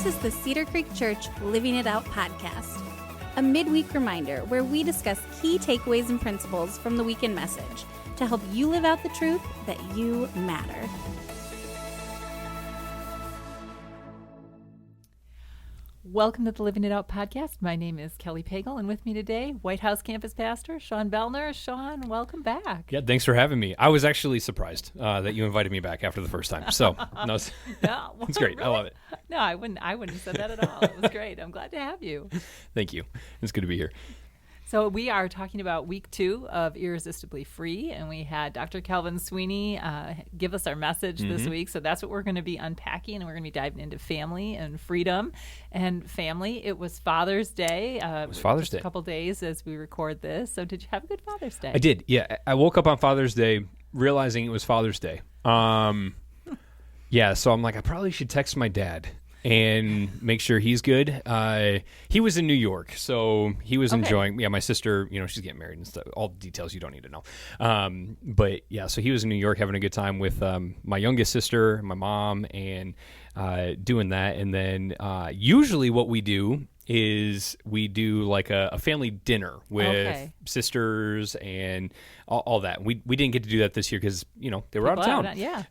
This is the Cedar Creek Church Living It Out podcast, a midweek reminder where we discuss key takeaways and principles from the weekend message to help you live out the truth that you matter. Welcome to the Living It Out podcast. My name is Kelly Pagel, and with me today, White House campus pastor Sean Bellner. Sean, welcome back. Yeah, thanks for having me. I was actually surprised that you invited me back after the first time. So, no, it's great. Really? I love it. No, I wouldn't have said that at all. It was great. I'm glad to have you. Thank you. It's good to be here. So we are talking about week 2 of Irresistibly Free, and we had Dr. Calvin Sweeney give us our message this week. So that's what we're going to be unpacking, and we're going to be diving into family and freedom and family. It was Father's Day. It was Father's Day. A couple days as we record this. So did you have a good Father's Day? I did. Yeah, I woke up on Father's Day realizing it was Father's Day. Yeah, so I'm like, I probably should text my dad and make sure he's good. He was in New York, so he was enjoying. Yeah, my sister, she's getting married and stuff. All the details you don't need to know. But yeah, so he was in New York having a good time with my youngest sister, my mom, and doing that. And then usually what we do is we do like a family dinner with sisters and all that. We didn't get to do that this year because they were out of town. Yeah.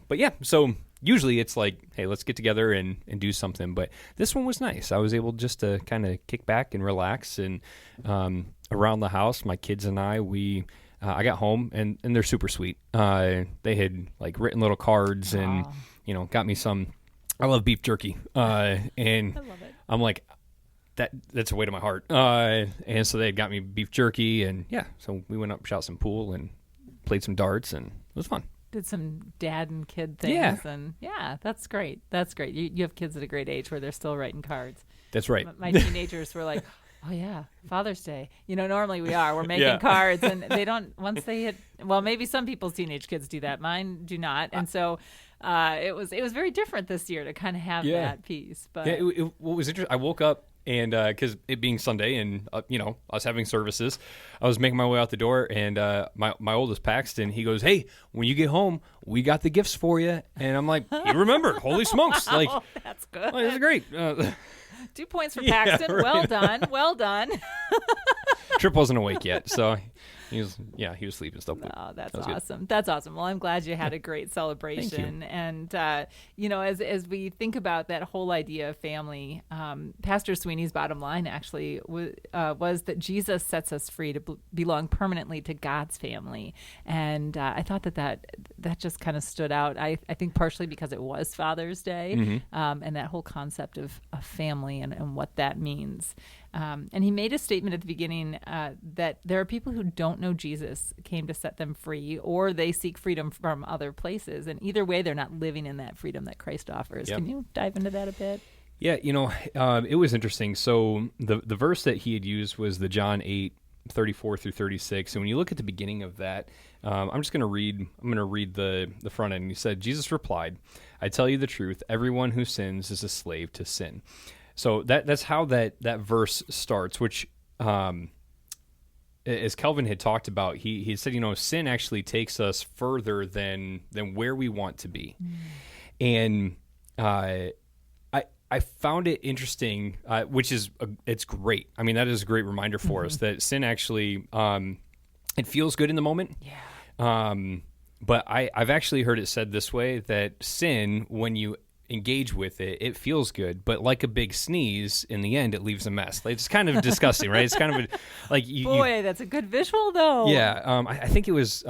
But yeah, so usually it's like, hey, let's get together and do something. But this one was nice. I was able just to kind of kick back and relax. And around the house, my kids and I got home, and they're super sweet. They had like written little cards and, got me some. I love beef jerky. And I love it. I'm like, that's a way to my heart. And so they had got me beef jerky. And yeah, so we went up, shot some pool, and played some darts, and it was fun. Did some dad and kid things. Yeah. And yeah, that's great. That's great. You have kids at a great age where they're still writing cards. That's right. My teenagers were like, oh yeah, Father's Day. Normally we're making cards, and they don't, once they hit, well, maybe some people's teenage kids do that. Mine do not. And so it was very different this year to kind of have that piece. But yeah, what was interesting, I woke up, and because it being Sunday and, us having services, I was making my way out the door, and my oldest Paxton, he goes, hey, when you get home, we got the gifts for you. And I'm like, he remembered. Holy smokes. Like, oh, that's good. Well, that's great. 2 points for Paxton. Right. Well done. Trip wasn't awake yet, so he was sleeping still. Oh, that's awesome. Good. That's awesome. Well, I'm glad you had a great celebration. And, as we think about that whole idea of family, Pastor Sweeney's bottom line actually was that Jesus sets us free to belong permanently to God's family. And I thought that just kind of stood out. I think partially because it was Father's Day, and that whole concept of family and what that means. And he made a statement at the beginning that there are people who don't know Jesus came to set them free, or they seek freedom from other places. And either way, they're not living in that freedom that Christ offers. Yep. Can you dive into that a bit? Yeah, it was interesting. So the verse that he had used was the John 8:34 through 36. And when you look at the beginning of that, I'm going to read the front end. He said, Jesus replied, I tell you the truth, everyone who sins is a slave to sin. So that's how that verse starts, which, as Kelvin had talked about, he said, sin actually takes us further than where we want to be. And I found it interesting, which is it's great. I mean, that is a great reminder for us that sin actually it feels good in the moment. Yeah. But I've actually heard it said this way, that sin, when you engage with it, it feels good, but like a big sneeze, in the end, it leaves a mess. Like, it's kind of disgusting, right? It's kind of that's a good visual, though. Yeah, I think it was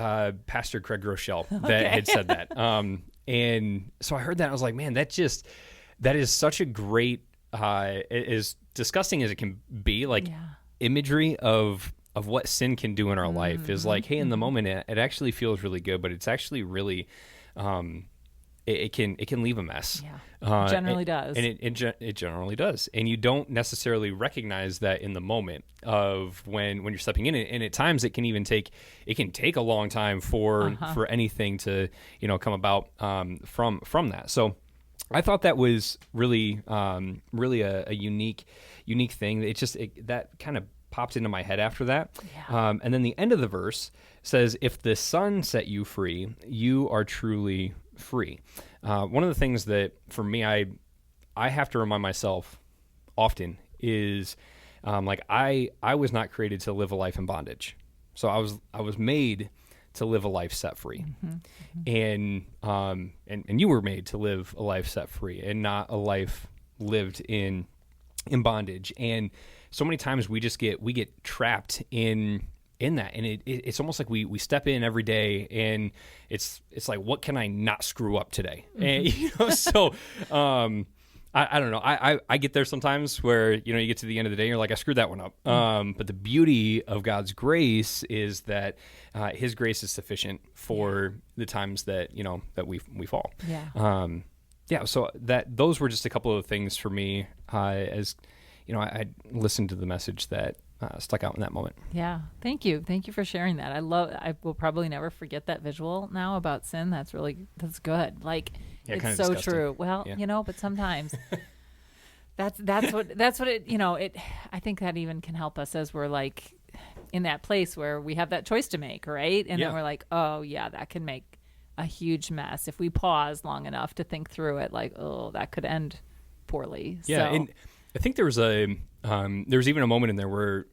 Pastor Craig Rochelle that had said that. And so I heard that, I was like, man, that is such a great, as disgusting as it can be, imagery of what sin can do in our life is like, hey, in the moment, it actually feels really good, but it's actually really, it can leave a mess. Yeah, it generally does. And it generally does. And you don't necessarily recognize that in the moment of when you're stepping in it. And at times it can take a long time for anything to, come about from that. So I thought that was really a unique thing. That kind of popped into my head after that. Yeah. And then the end of the verse says, if the Son set you free, you are truly free. One of the things that for me, I have to remind myself often is like I was not created to live a life in bondage. So I was made to live a life set free. And you were made to live a life set free and not a life lived in bondage. And so many times we get trapped in that, and it's almost like we step in every day, and it's like, what can I not screw up today? And so I don't know. I get there sometimes where you get to the end of the day and you're like, I screwed that one up. But the beauty of God's grace is that His grace is sufficient for the times that that we fall. So those were just a couple of things for me as I listened to the message that stuck out in that moment. Yeah. Thank you for sharing that. I will probably never forget that visual now about sin. That's good. Like, it's so disgusting. True. Well, but sometimes that's what it, I think that even can help us as we're like in that place where we have that choice to make, right? And then we're like, oh yeah, that can make a huge mess if we pause long enough to think through it, like, oh, that could end poorly. Yeah. And I think there was even a moment in there where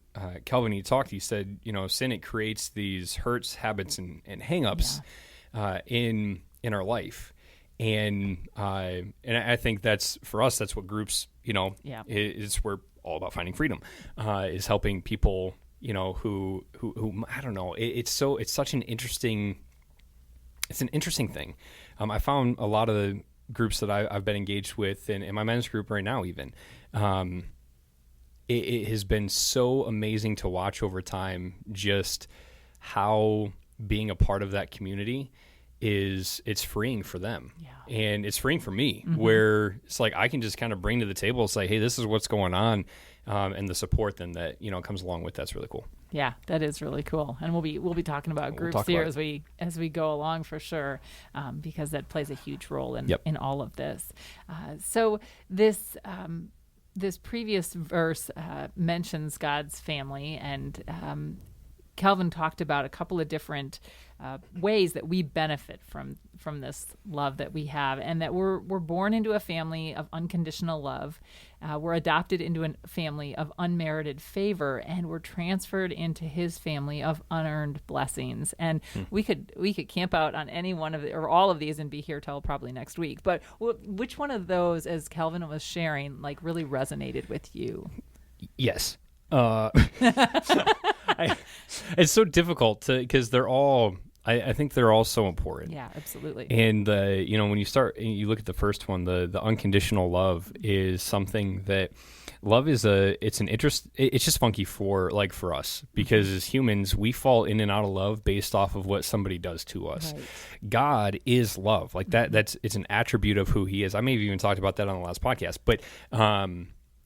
Calvin, he talked, he said, sin, it creates these hurts, habits, and hang-ups in our life. And I think that's, for us, that's what groups, it's we're all about finding freedom, is helping people, who I don't know, it's such an interesting thing. I found a lot of the groups that I've been engaged with, and in my men's group right now even, it has been so amazing to watch over time just how being a part of that community it's freeing for them. And it's freeing for me, where it's like I can just kind of bring to the table and say, hey, this is what's going on, and the support then that comes along with that's really cool. Yeah, that is really cool. And we'll be talking about groups here as we go along for sure, because that plays a huge role in all of this. So this previous verse mentions God's family, and Calvin talked about a couple of different ways that we benefit from this love that we have, and that we're born into a family of unconditional love. We're adopted into a family of unmerited favor, and we're transferred into His family of unearned blessings. And we could camp out on any one of or all of these and be here till probably next week. But which one of those, as Calvin was sharing, like really resonated with you? Yes. It's so difficult because they're all, I think they're all so important. Yeah, absolutely. And when you look at the first one, the unconditional love is something that love is it's just funky for us, because as humans, we fall in and out of love based off of what somebody does to us. Right. God is love. Like that, it's an attribute of who He is. I may have even talked about that on the last podcast, but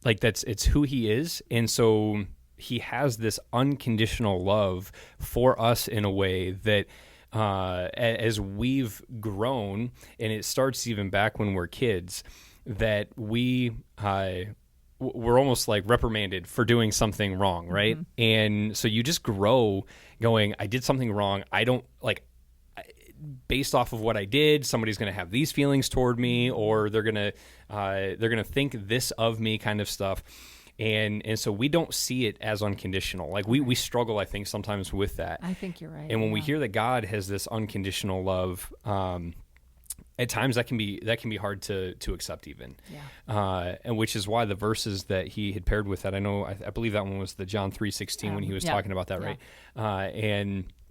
it's who He is. And so He has this unconditional love for us in a way that as we've grown, and it starts even back when we're kids, that we're almost like reprimanded for doing something wrong, right? And so you just grow going, I did something wrong. I don't based off of what I did, somebody's going to have these feelings toward me, or they're going to think this of me, kind of stuff. And so we don't see it as unconditional. Like we struggle, I think, sometimes with that. I think you're right. And when we hear that God has this unconditional love, at times that can be hard to accept even. And which is why the verses that he had paired with that, I believe that one was the John 3:16 when he was talking about that, right?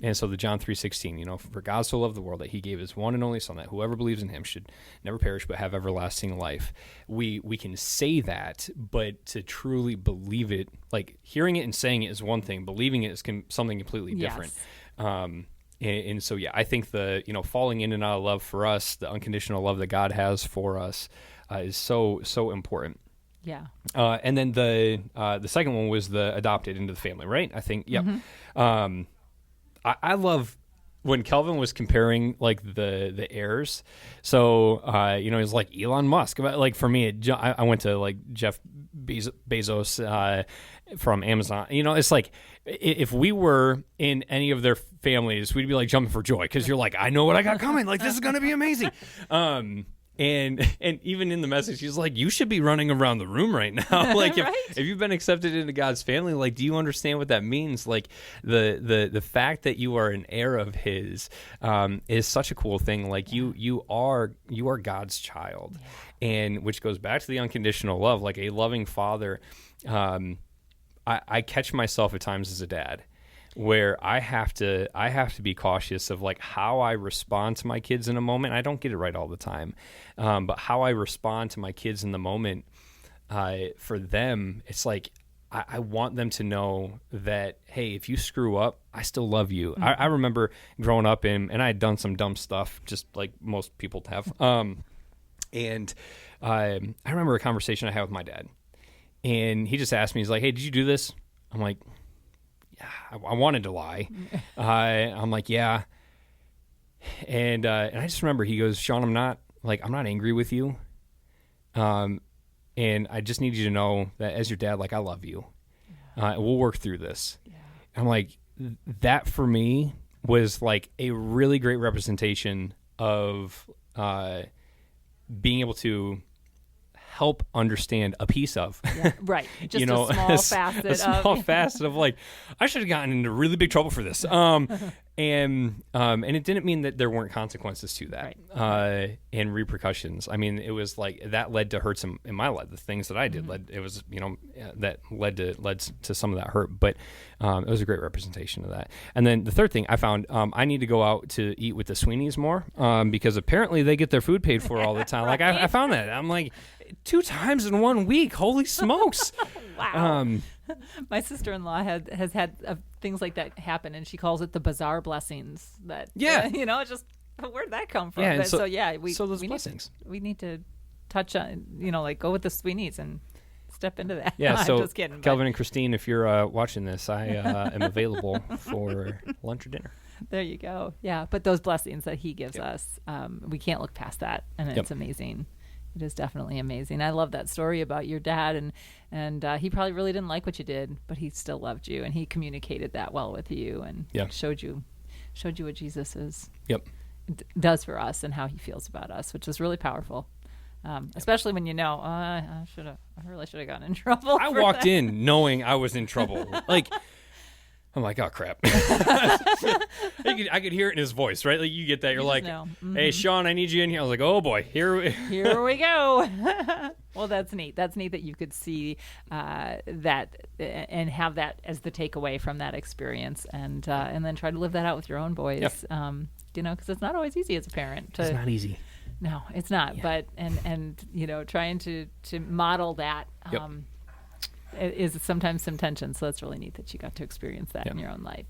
And so the John 3:16, for God so loved the world that He gave His one and only Son, that whoever believes in Him should never perish but have everlasting life. We can say that, but to truly believe it, like hearing it and saying it is one thing, believing it is something completely different. And so, I think the falling in and out of love for us, the unconditional love that God has for us, is so important. Yeah. And then the second one was the adopted into the family, right? I think, I love when Kelvin was comparing like the heirs. So he's like Elon Musk. Like for me, I went to like Jeff Bezos from Amazon. It's like if we were in any of their families, we'd be like jumping for joy because you're like, I know what I got coming. Like this is gonna be amazing. And even in the message, he's like, you should be running around the room right now. Like, if you've been accepted into God's family, like, do you understand what that means? Like, the fact that you are an heir of His is such a cool thing. Like, you are God's child, and which goes back to the unconditional love. Like a loving father, I catch myself at times as a dad, where I have to be cautious of like how I respond to my kids in a moment. I don't get it right all the time, but how I respond to my kids in the moment, for them, it's like I want them to know that, hey, if you screw up, I still love you. Mm-hmm. I remember growing up and I had done some dumb stuff, just like most people have. And I remember a conversation I had with my dad, and he just asked me, he's like, hey, did you do this? I'm like, yeah, I wanted to lie. I'm like, yeah. And I just remember he goes, Sean, I'm not angry with you. And I just need you to know that as your dad, like, I love you. We'll work through this. Yeah. I'm like, that for me was like a really great representation of being able to help understand a piece of. Yeah, right. Just a small facet of like, I should have gotten into really big trouble for this. And it didn't mean that there weren't consequences to that, right. And repercussions. I mean, it was like that led to hurts in my life. The things that I did that led to some of that hurt. But it was a great representation of that. And then the third thing I found, I need to go out to eat with the Sweeneys more, because apparently they get their food paid for all the time. Like I found that. I'm like, 2 times in 1 week. Holy smokes! Wow. My sister-in-law has had things like that happen, and she calls it the bizarre blessings. That just where'd that come from? Yeah, but those blessings. We need to touch on, like go with the Sweeneys and step into that. Yeah, I'm so just kidding. Kelvin and Christine, if you're watching this, I am available for lunch or dinner. There you go. Yeah, but those blessings that He gives us, we can't look past that, and it's amazing. It is definitely amazing. I love that story about your dad, and he probably really didn't like what you did, but he still loved you, and he communicated that well with you, and showed you what Jesus does for us and how He feels about us, which is really powerful. Especially when I really should have gotten in trouble. I walked in knowing I was in trouble. Like, I'm like, oh crap! I could hear it in his voice, right? Like you get that. You're like, hey, Sean, I need you in here. I was like, oh boy, here we go. Well, that's neat. That's neat that you could see that and have that as the takeaway from that experience, and then try to live that out with your own boys. Yep. Because it's not always easy as a parent. It's not easy. No, it's not. Yeah. But and trying to model that. Is sometimes some tension, so that's really neat that you got to experience that in your own life.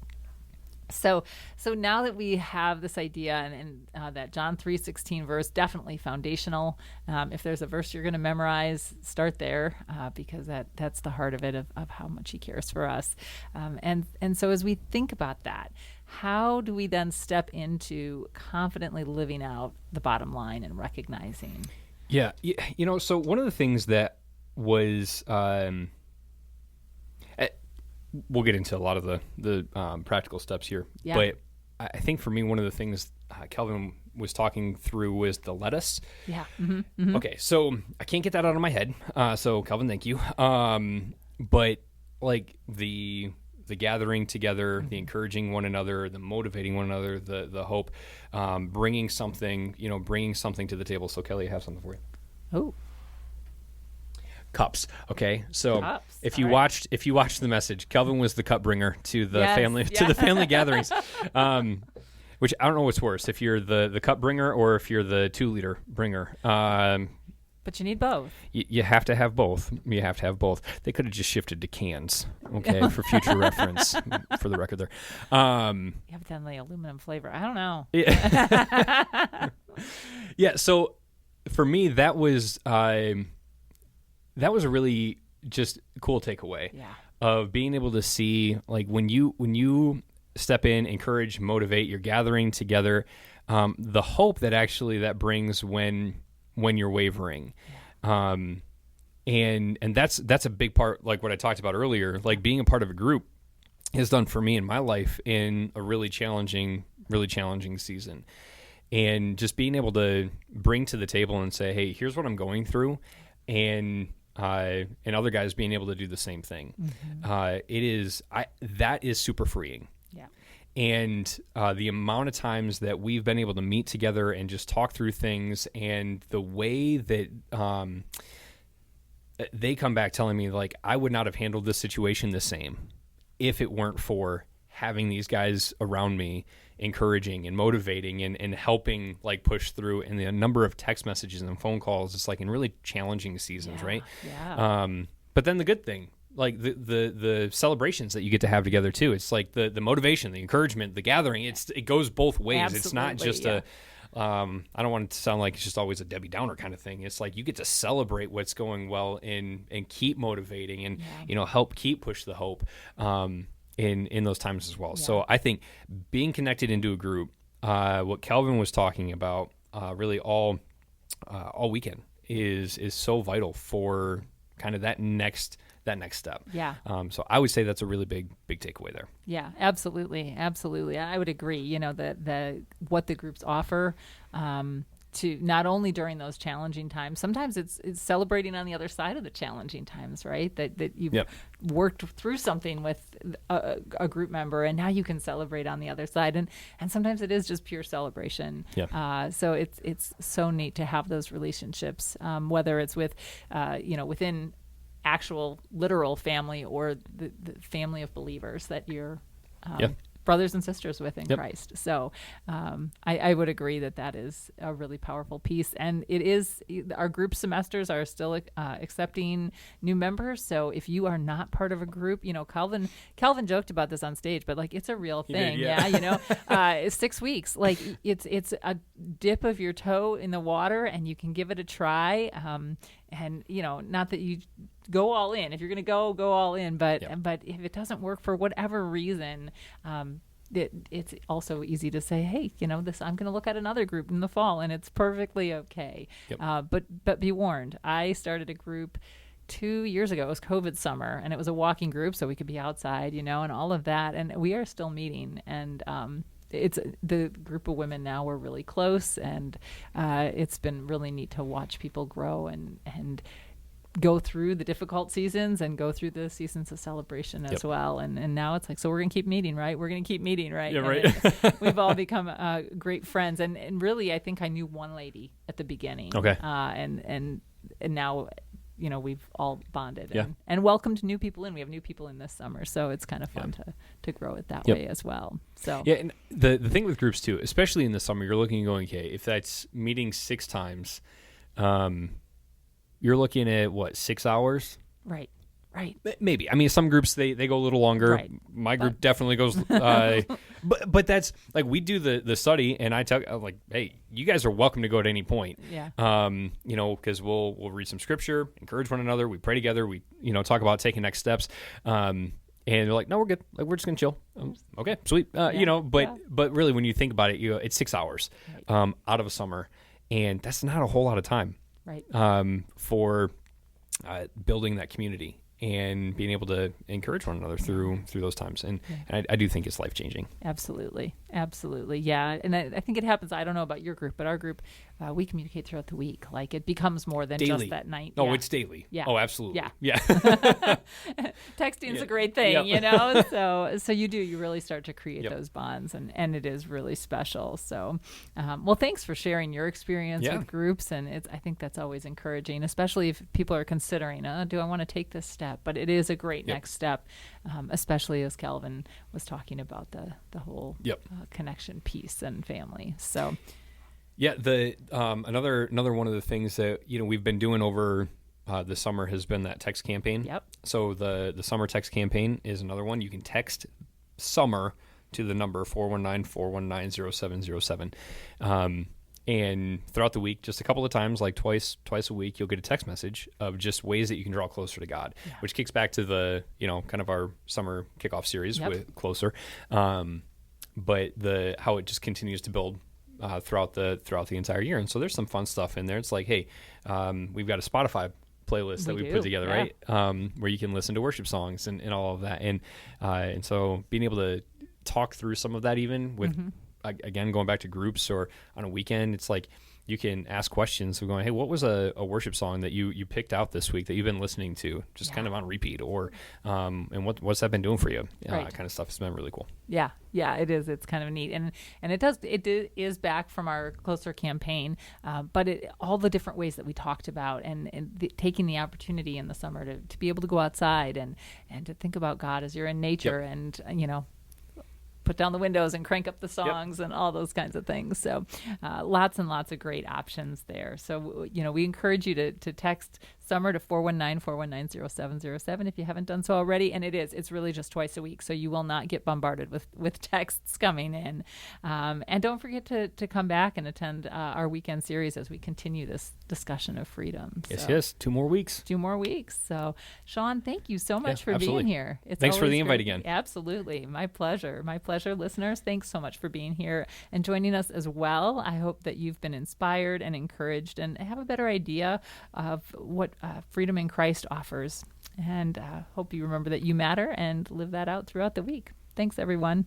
So now that we have this idea and that John 3:16 verse, definitely foundational. If there's a verse you're going to memorize, start there, because that's the heart of it, of how much He cares for us. And so as we think about that, how do we then step into confidently living out the bottom line and recognizing? Yeah, so one of the things that was we'll get into a lot of the practical steps here. Yeah. But I think for me, one of the things Kelvin was talking through was the lettuce. Yeah. Mm-hmm. Mm-hmm. Okay, so I can't get that out of my head. So Kelvin, thank you. But like the gathering together, the encouraging one another, the motivating one another, the hope, bringing something to the table. So Kelly, I have something for you. Oh. Cups. Okay, so cups. If you watched the message, Kelvin was the cup bringer to the family gatherings, which I don't know what's worse, if you're the cup bringer or if you're the 2-liter bringer. But you need both. You have to have both. You have to have both. They could have just shifted to cans, okay, for future reference, for the record there. But then the aluminum flavor. I don't know. Yeah. So for me, that was a really just cool takeaway of being able to see, like, when you step in, encourage, motivate, you're gathering together, the hope that actually that brings when you're wavering. And that's a big part, like what I talked about earlier, like being a part of a group has done for me in my life in a really challenging season. and just being able to bring to the table and say, hey, here's what I'm going through, and other guys being able to do the same thing. That is super freeing. Yeah. And the amount of times that we've been able to meet together and just talk through things, and the way that they come back telling me, like, I would not have handled this situation the same if it weren't for having these guys around me, encouraging and motivating and helping, like, push through. And the number of text messages and phone calls, it's like in really challenging seasons, right? Yeah. But then the good thing, like the celebrations that you get to have together too. It's like the motivation, the encouragement, the gathering. It goes both ways. Absolutely, it's not just I don't want it to sound like it's just always a Debbie Downer kind of thing. It's like you get to celebrate what's going well and keep motivating and help keep push the hope in those times as well. Yeah. So I think being connected into a group, what Calvin was talking about, really all weekend is so vital for kind of that next step. Yeah. So I would say that's a really big takeaway there. Yeah, absolutely. I would agree. The what the groups offer to not only during those challenging times. Sometimes it's celebrating on the other side of the challenging times, right? That you've worked through something with a group member, and now you can celebrate on the other side. And sometimes it is just pure celebration. Yeah. So it's so neat to have those relationships, whether it's with within actual literal family or the family of believers that you're brothers and sisters with in Christ. So I would agree that is a really powerful piece. And it is, our group semesters are still accepting new members. So if you are not part of a group, Calvin joked about this on stage, but like it's a real thing. It's 6 weeks. Like it's a dip of your toe in the water and you can give it a try. And not that you go all in. If you're going to go all in. But if it doesn't work for whatever reason, it's also easy to say, hey, I'm going to look at another group in the fall, and it's perfectly okay. Yep. But be warned. I started a group 2 years ago. It was COVID summer, and it was a walking group, so we could be outside, and all of that. And we are still meeting, and it's the group of women now. We're really close, and it's been really neat to watch people grow and go through the difficult seasons and go through the seasons of celebration as well. And now it's like, so we're going to keep meeting, right? We're going to keep meeting, right? Yeah, right. We've all become great friends. And really, I think I knew one lady at the beginning. Okay. And now, we've all bonded Yeah. and welcomed new people in. We have new people in this summer. So it's kind of fun to grow it that way as well. So yeah, and the thing with groups too, especially in the summer, you're looking and going, okay, if that's meeting 6 times, you're looking at 6 hours? Right. Maybe. I mean, some groups they go a little longer. Right. My group definitely goes. But that's like we do the study, and I'm like, hey, you guys are welcome to go at any point. Yeah. Because we'll read some scripture, encourage one another, we pray together, we talk about taking next steps. And they're like, no, we're good. Like we're just gonna chill. Okay, sweet. But really, when you think about it, it's 6 hours out of a summer, and that's not a whole lot of time. Right. For building that community and being able to encourage one another through those times. And I do think it's life-changing. Absolutely. Yeah. And I think it happens. I don't know about your group, but our group, we communicate throughout the week. Like it becomes more than daily. Just that night. Oh, it's daily. Yeah. Oh, absolutely. Yeah. Texting's a great thing, So you really start to create those bonds, and it is really special. So, well, thanks for sharing your experience with groups. And I think that's always encouraging, especially if people are considering, do I want to take this step? But it is a great next step, especially as Calvin was talking about the whole connection piece and family. So, the another one of the things that we've been doing over the summer has been that text campaign. Yep. So the summer text campaign is another one. You can text summer to the number 419-419-0707. And throughout the week, just a couple of times, like twice a week, you'll get a text message of just ways that you can draw closer to God, which kicks back to the, kind of our summer kickoff series with Closer. But how it just continues to build throughout the entire year. And so there's some fun stuff in there. It's like, hey, we've got a Spotify playlist that we put together, right? Where you can listen to worship songs and all of that. And so being able to talk through some of that even with again, going back to groups or on a weekend, it's like you can ask questions of going, hey, what was a worship song that you picked out this week that you've been listening to just kind of on repeat, or and what's that been doing for you? Right. Kind of stuff. It's been really cool. Yeah, it is. It's kind of neat, and it is back from our Closer campaign, but all the different ways that we talked about, and taking the opportunity in the summer to be able to go outside and to think about God as you're in nature, and put down the windows and crank up the songs and all those kinds of things. So lots and lots of great options there. So, we encourage you to text Summer to 419-419-0707 if you haven't done so already. And it's really just twice a week. So you will not get bombarded with texts coming in. And don't forget to come back and attend our weekend series as we continue this discussion of freedom. Yes. 2 more weeks. 2 more weeks. So Sean, thank you so much for being here. Thanks for the invite again. Absolutely. My pleasure. Listeners, thanks so much for being here and joining us as well. I hope that you've been inspired and encouraged and have a better idea of what freedom in Christ offers. And hope you remember that you matter and live that out throughout the week. Thanks, everyone.